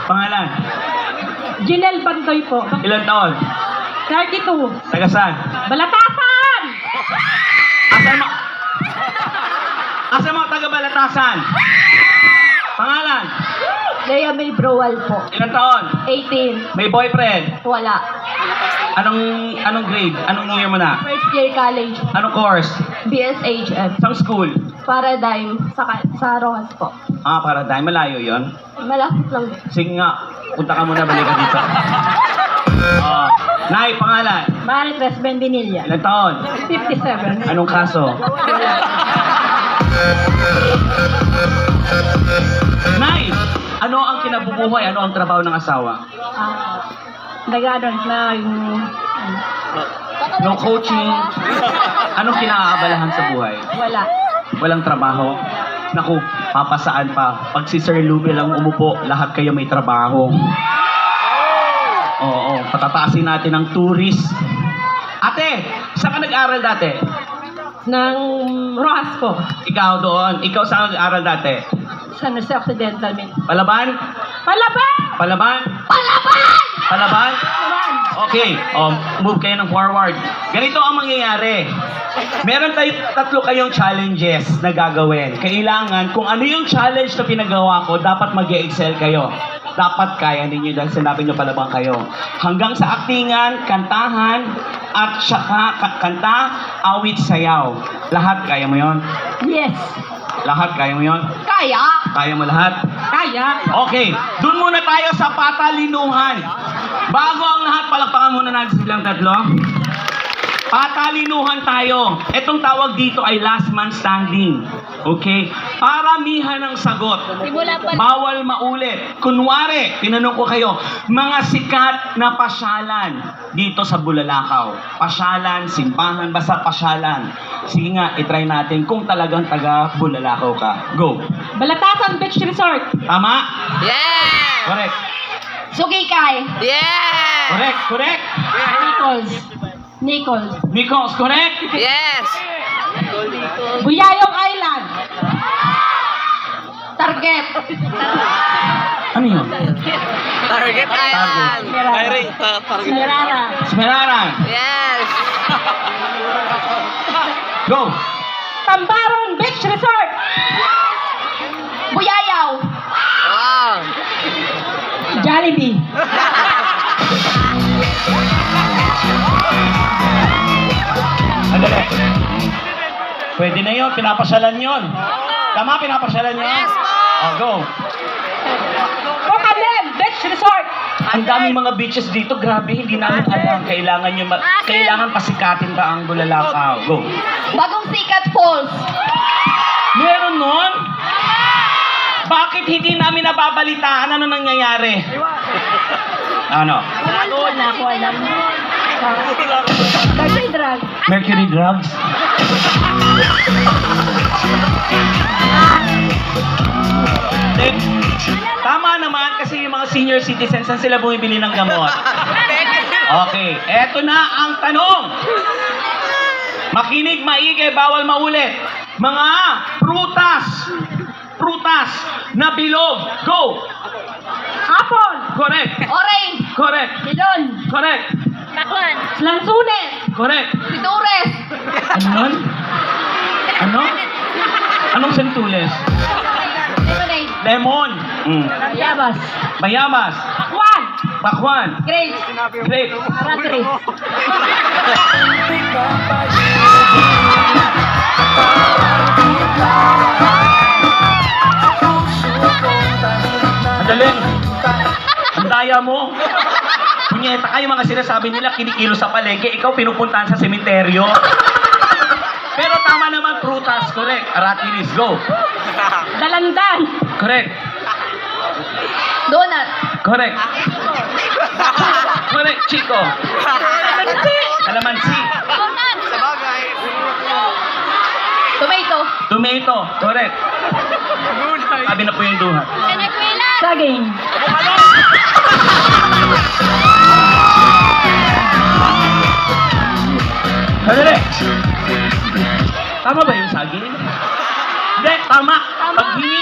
Pangalan? Jinel Bantoy po. Ilan taon? 32. Taga saan? Balatasan! Asan mo? Asan mo taga Balatasan? Pangalan? Lea May Browal po. Ilan taon? 18. May boyfriend? Wala. Anong grade? Anong year mo na? First year college. Anong course? BSHM. Isang school? Paradigm. Sa Rojas po. Ah, para dahil malayo yon. Malapit lang. Sige nga, punta ka muna, balik ka dito. Nay, pangalan? Maritres Benvinilla. Ilan taon? 57. Anong kaso? Nay, ano ang kinabubuhay? Ano ang trabaho ng asawa? Nag-ano na yung... No coaching? Anong kinakaabalahan sa buhay? Wala. Walang trabaho? Naku, papasaan pa. Pag si Sir Lumi lang umupo, lahat kayo may trabaho. Oo, patataasin natin ang tourist. Ate, saan ka nag-aral dati? Ng Rojas po. Ikaw doon. Ikaw saan ka nag-aral dati? San Jose Occidental. Palaban? Palaban! Palaban? Palaban! Palaban? Palaban! Okay, move kayo ng forward. Ganito ang mangyayari. Meron tatlo kayong challenges na gagawin. Kailangan, kung ano yung challenge na pinagawa ko, dapat mag-excel kayo. Dapat kaya ninyo dahil sinabi nyo palabang kayo. Hanggang sa aktingan, kantahan, at saka kanta, awit, sayaw. Lahat kaya mo yon? Yes. Lahat kaya mo yon? Kaya. Kaya mo lahat? Kaya. Okay, dun muna tayo sa patalinuhan. Bago ang lahat, palakpakan muna natin silang tatlo. Patalinuhan tayo. Itong tawag dito ay last man standing. Okay? Paramihan ng sagot. Simula pa. Bawal maulit. Kunwari, tinanong ko kayo, mga sikat na pasyalan dito sa Bulalakaw. Pasyalan, simbahan, basta pasyalan. Sige nga, itry natin kung talagang taga Bulalakaw ka. Go. Balatasan Beach Resort. Tama? Yeah! Correct. Sugikay. Yeah! Correct. Nichols. Nichols, correct? Yes! Buyayong Island. Target. Ano yun? Target Island! Merara. Smeraran. Yes! Go. Tambaron Beach Resort. Buyayaw. Wow! Jollibee. Andali. Pwede na yun, pinapasyalan yun. Tama, pinapasyalan yun? Yes, po! Go. Cocanem Beach Resort. Ang daming mga beaches dito, grabe, hindi namin alam. Kailangan pasikatin pa ang Bulalakaw. Go. Bagong Sikat Falls. Meron nun? Bakit hindi namin nababalitaan? Ano nangyayari? Ano? Wala ko alam. Mercury Drug. Mercury drugs? Tama naman kasi yung mga senior citizens, saan sila bumibili ng gamot? Okay, eto na ang tanong. Makinig, maigi, bawal maulit. Mga prutas na bilog. Go! Apple. Correct. Orange. Correct. Melon. Correct. Takwan. Lansunes. Correct. Sidures. Ano nun? Ano? Anong sentules? Lemonade. Lemon. Yabas. Bayabas. Pakwan. Pakwan. Grapes. Grape. Raspberry. Madaling. Ang daya mo. Punyeta kayo mga sinasabi nila kinikilo sa palengke, ikaw pinupuntahan sa sementeryo. Pero tama naman, prutas, correct. Aratilis, go. Dalandan. Correct. Donut. Correct. Correct, Chico. Kalamansi. Tomato. Tomato, correct. Sabi na po yung duhat. Saging. Sandali. Tama ba yung saging? Hindi, tama. Pag